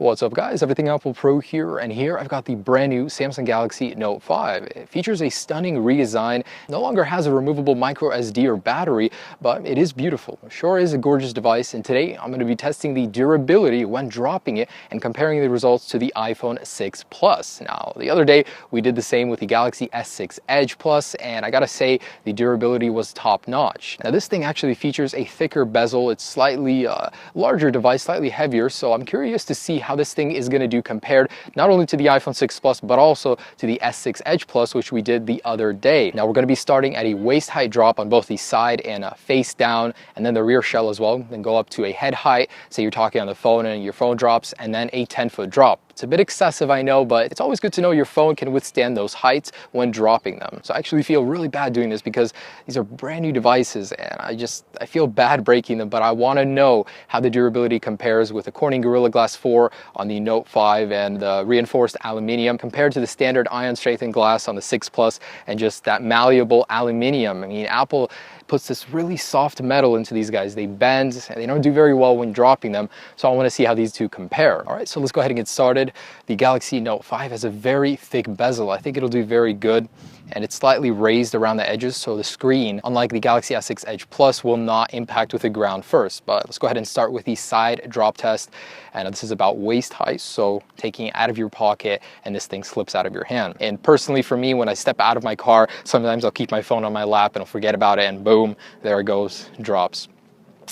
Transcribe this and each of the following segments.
What's up guys, Everything Apple Pro here, and here I've got the brand new Samsung Galaxy Note 5. It features a stunning redesign, no longer has a removable micro SD or battery, but it is beautiful. It sure is a gorgeous device, and today I'm going to be testing the durability when dropping it and comparing the results to the iPhone 6 Plus. Now, the other day we did the same with the Galaxy S6 Edge Plus, and I gotta say the durability was top notch. Now this thing actually features a thicker bezel, it's slightly larger device, slightly heavier, so I'm curious to see how this thing is going to do compared not only to the iPhone 6 Plus but also to the S6 Edge Plus, which we did the other day. Now we're going to be starting at a waist height drop on both the side and face down, and then the rear shell as well, then go up to a head height, say you're talking on the phone and your phone drops, and then a 10-foot drop. It's a bit excessive, I know, but it's always good to know your phone can withstand those heights when dropping them. So I actually feel really bad doing this because these are brand new devices and I feel bad breaking them, but I want to know how the durability compares with the Corning Gorilla Glass 4 on the Note 5 and the reinforced aluminium compared to the standard ion strengthened glass on the 6 Plus and just that malleable aluminium. I mean, Apple puts this really soft metal into these guys. They bend and they don't do very well when dropping them. So I want to see how these two compare. All right, so let's go ahead and get started. The Galaxy Note 5 has a very thick bezel. I think it'll do very good. And it's slightly raised around the edges, so the screen, unlike the Galaxy S6 Edge Plus, will not impact with the ground first. But let's go ahead and start with the side drop test. And this is about waist height, so taking it out of your pocket and this thing slips out of your hand. And personally for me, when I step out of my car, sometimes I'll keep my phone on my lap and I'll forget about it, and boom, there it goes, drops.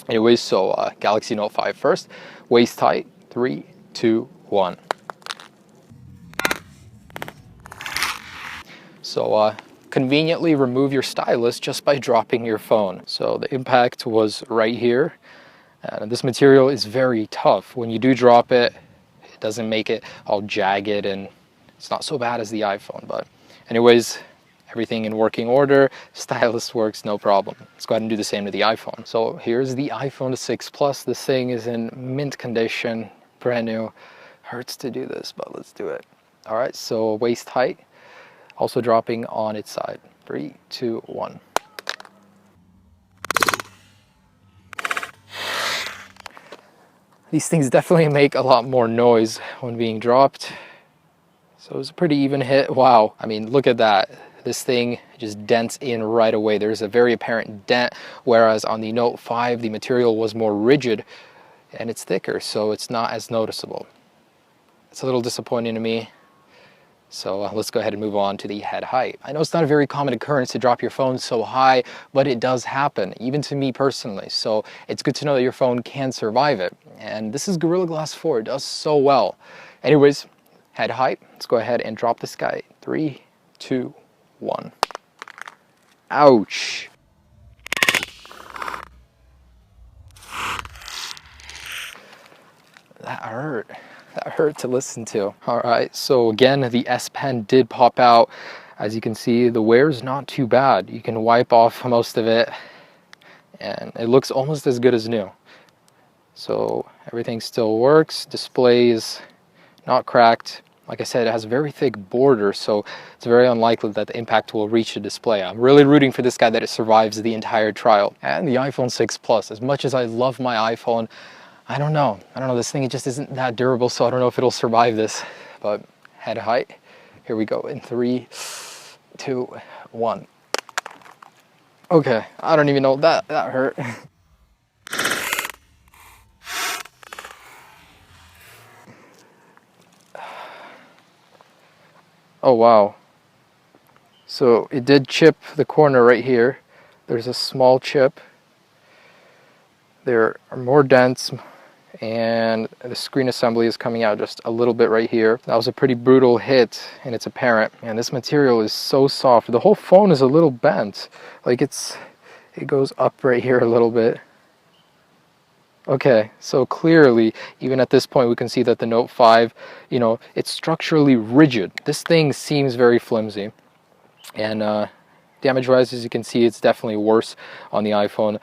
Anyways, so Galaxy Note 5 first. Waist height, 3, 2, 1. So conveniently remove your stylus just by dropping your phone. So the impact was right here. And this material is very tough. When you do drop it, it doesn't make it all jagged, and it's not so bad as the iPhone. But anyways, everything in working order. Stylus works, no problem. Let's go ahead and do the same to the iPhone. So here's the iPhone 6 Plus. This thing is in mint condition, brand new. Hurts to do this, but let's do it. All right, so waist height. Also dropping on its side. 3, 2, 1. These things definitely make a lot more noise when being dropped. So it was a pretty even hit. Wow, I mean, look at that. This thing just dents in right away. There's a very apparent dent, whereas on the Note 5, the material was more rigid and it's thicker, so it's not as noticeable. It's a little disappointing to me. So let's go ahead and move on to the head height. I know it's not a very common occurrence to drop your phone so high, but it does happen, even to me personally. So it's good to know that your phone can survive it. And this is Gorilla Glass 4, it does so well. Anyways, head height, let's go ahead and drop this guy. 3, 2, 1. Ouch. That hurt. That hurt to listen to. All right, so again, the S Pen did pop out. As you can see, the wear is not too bad. You can wipe off most of it, and it looks almost as good as new. So everything still works. Display is not cracked. Like I said, it has a very thick border, so it's very unlikely that the impact will reach the display. I'm really rooting for this guy that it survives the entire trial. And the iPhone 6 Plus, as much as I love my iPhone, I don't know, this thing, it just isn't that durable, so I don't know if it'll survive this. But head height, here we go in 3, 2, 1. Okay, I don't even know, that hurt. Oh wow. So it did chip the corner right here. There's a small chip. There are more dents, and the screen assembly is coming out just a little bit right here. That was a pretty brutal hit, and it's apparent. And this material is so soft. The whole phone is a little bent. Like it goes up right here a little bit. Okay, so clearly, even at this point, we can see that the Note 5, it's structurally rigid. This thing seems very flimsy. And damage-wise, as you can see, it's definitely worse on the iPhone.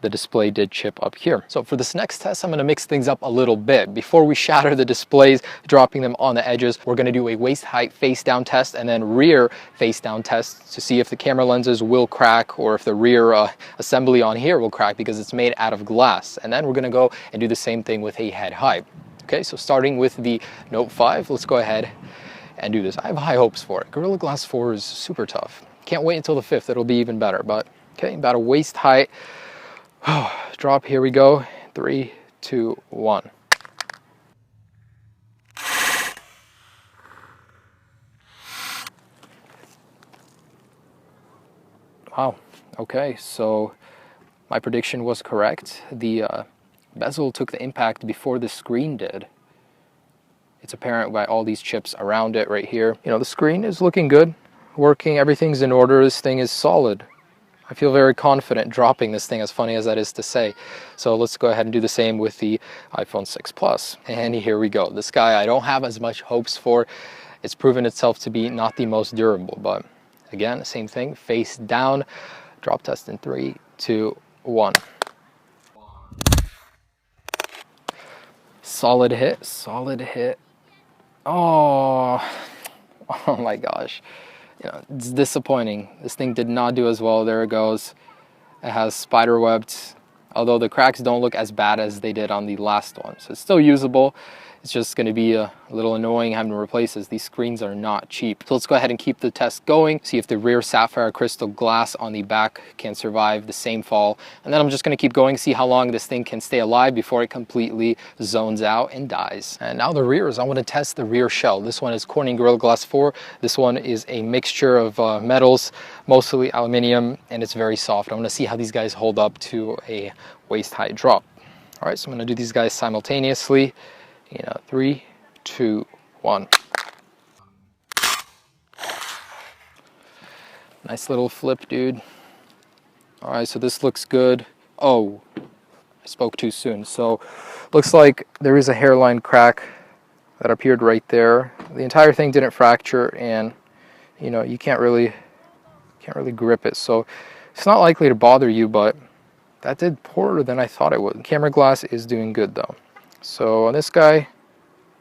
The display did chip up here. So for this next test, I'm going to mix things up a little bit. Before we shatter the displays, dropping them on the edges, we're going to do a waist height face down test and then rear face down test to see if the camera lenses will crack or if the rear assembly on here will crack because it's made out of glass. And then we're going to go and do the same thing with a head height. Okay, so starting with the Note 5, let's go ahead and do this. I have high hopes for it. Gorilla Glass 4 is super tough. Can't wait until the 5th, it'll be even better. But okay, about a waist height drop. Here we go. 3, 2, 1. Wow. Okay, so my prediction was correct. The bezel took the impact before the screen did. It's apparent by all these chips around it right here. You know, the screen is looking good, working, everything's in order. This thing is solid. I feel very confident dropping this thing, as funny as that is to say. So let's go ahead and do the same with the iPhone 6 Plus. And here we go. This guy I don't have as much hopes for. It's proven itself to be not the most durable, but again, same thing, face down. Drop test in 3, 2, 1. Solid hit, solid hit. Oh, oh my gosh. You know, it's disappointing. This thing did not do as well. There it goes. It has spider webbed, although the cracks don't look as bad as they did on the last one. So it's still usable. It's just going to be a little annoying having to replace this. These screens are not cheap. So let's go ahead and keep the test going. See if the rear sapphire crystal glass on the back can survive the same fall. And then I'm just going to keep going, see how long this thing can stay alive before it completely zones out and dies. And now the rears. I want to test the rear shell. This one is Corning Gorilla Glass 4. This one is a mixture of metals, mostly aluminum, and it's very soft. I want to see how these guys hold up to a waist height drop. All right, so I'm going to do these guys simultaneously. 3, 2, 1. Nice little flip, dude. All right, so this looks good. Oh, I spoke too soon. So looks like there is a hairline crack that appeared right there. The entire thing didn't fracture, and you can't really grip it. So it's not likely to bother you, but that did poorer than I thought it would. Camera glass is doing good though. So on this guy,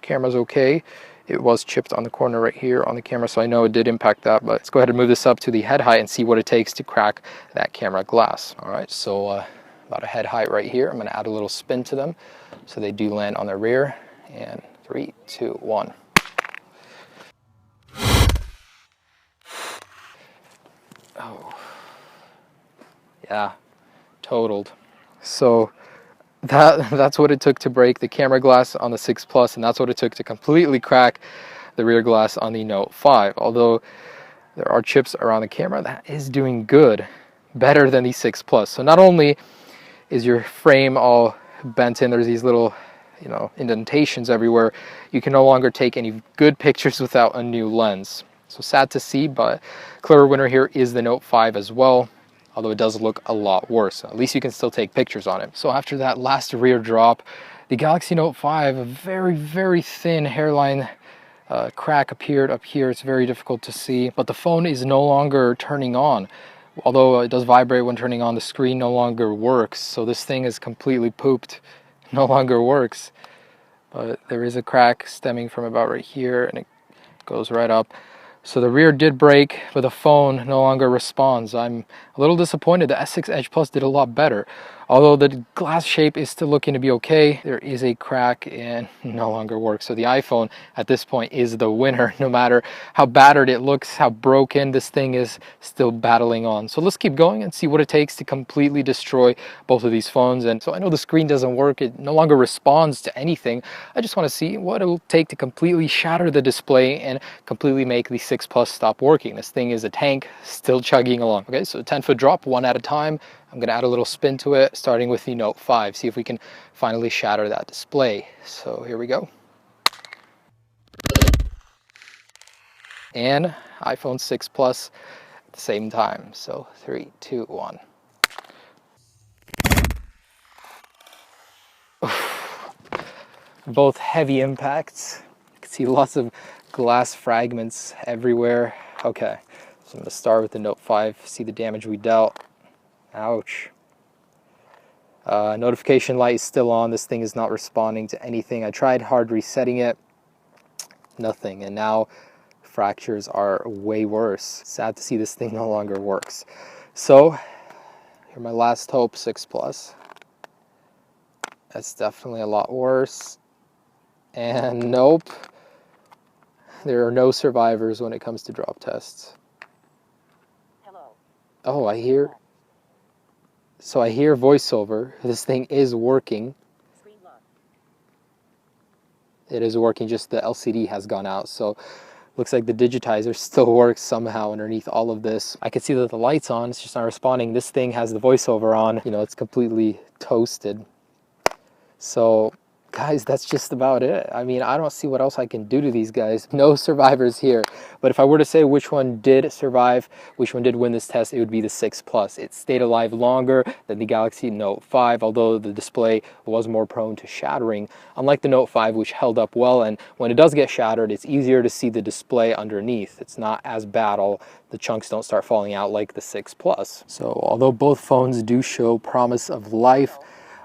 camera's okay. It was chipped on the corner right here on the camera, so I know it did impact that, but let's go ahead and move this up to the head height and see what it takes to crack that camera glass. All right, so about a head height right here. I'm gonna add a little spin to them so they do land on their rear. And 3, 2, 1. Oh, yeah, totaled. So that's what it took to break the camera glass on the 6 Plus, and that's what it took to completely crack the rear glass on the Note 5. Although there are chips around the camera, that is doing good, better than the 6 Plus. So not only is your frame all bent in, there's these little indentations everywhere, you can no longer take any good pictures without a new lens. So sad to see, but clear winner here is the Note 5 as well. Although it does look a lot worse. At least you can still take pictures on it. So after that last rear drop, the Galaxy Note 5, a very, very thin hairline crack appeared up here. It's very difficult to see, but the phone is no longer turning on. Although it does vibrate when turning on, the screen no longer works. So this thing is completely pooped, no longer works. But there is a crack stemming from about right here, and it goes right up. So the rear did break, but the phone no longer responds. I'm a little disappointed. The S6 Edge Plus did a lot better. Although the glass shape is still looking to be okay, there is a crack and no longer works. So the iPhone at this point is the winner. No matter how battered it looks, how broken, this thing is still battling on. So let's keep going and see what it takes to completely destroy both of these phones. And so I know the screen doesn't work. It no longer responds to anything. I just want to see what it'll take to completely shatter the display and completely make the 6 Plus stop working. This thing is a tank, still chugging along. Okay, so 10-foot drop, one at a time. I'm going to add a little spin to it, starting with the Note 5. See if we can finally shatter that display. So here we go. And iPhone 6 Plus at the same time. So 3, 2, 1. Both heavy impacts. You can see lots of glass fragments everywhere. Okay, so I'm going to start with the Note 5. See the damage we dealt. Ouch. Notification light is still on. This thing is not responding to anything. I tried hard resetting it. Nothing. And now fractures are way worse. Sad to see this thing no longer works. So here my last hope, 6 Plus. That's definitely a lot worse. And nope, there are no survivors when it comes to drop tests. Hello. Oh, I hear voiceover. This thing is working. Screen lock. It is working, just the LCD has gone out, so looks like the digitizer still works somehow underneath all of this. I can see that the light's on, it's just not responding. This thing has the voiceover on, you know, it's completely toasted. So guys, that's just about it. I mean, I don't see what else I can do to these guys. No survivors here. But if I were to say which one did survive, which one did win this test, it would be the 6 Plus. It stayed alive longer than the Galaxy Note 5, although the display was more prone to shattering, unlike the Note 5, which held up well. And when it does get shattered, it's easier to see the display underneath. It's not as bad. The chunks don't start falling out like the 6 Plus. So although both phones do show promise of life,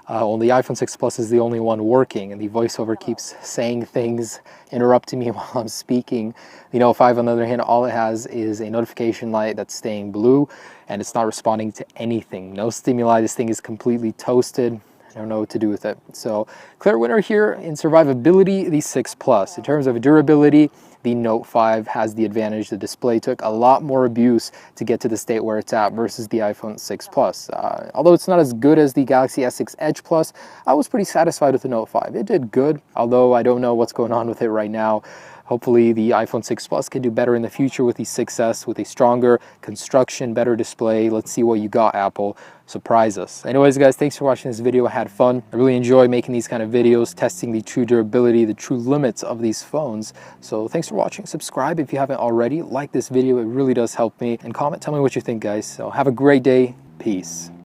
only the iPhone 6 Plus is the only one working, and the voiceover keeps saying things, interrupting me while I'm speaking. The Note 5, on the other hand, all it has is a notification light that's staying blue, and it's not responding to anything. No stimuli. This thing is completely toasted. I don't know what to do with it. So clear winner here in survivability, the 6 Plus. In terms of durability, the Note 5 has the advantage. The display took a lot more abuse to get to the state where it's at versus the iPhone 6 Plus. Although it's not as good as the Galaxy S6 Edge Plus, I was pretty satisfied with the Note 5. It did good, although I don't know what's going on with it right now. Hopefully the iPhone 6 Plus can do better in the future with the 6S, with a stronger construction, better display. Let's see what you got, Apple. Surprise us. Anyways, guys, thanks for watching this video. I had fun. I really enjoy making these kind of videos, testing the true durability, the true limits of these phones. So thanks for watching. Subscribe if you haven't already. Like this video. It really does help me. And comment, tell me what you think, guys. So have a great day. Peace.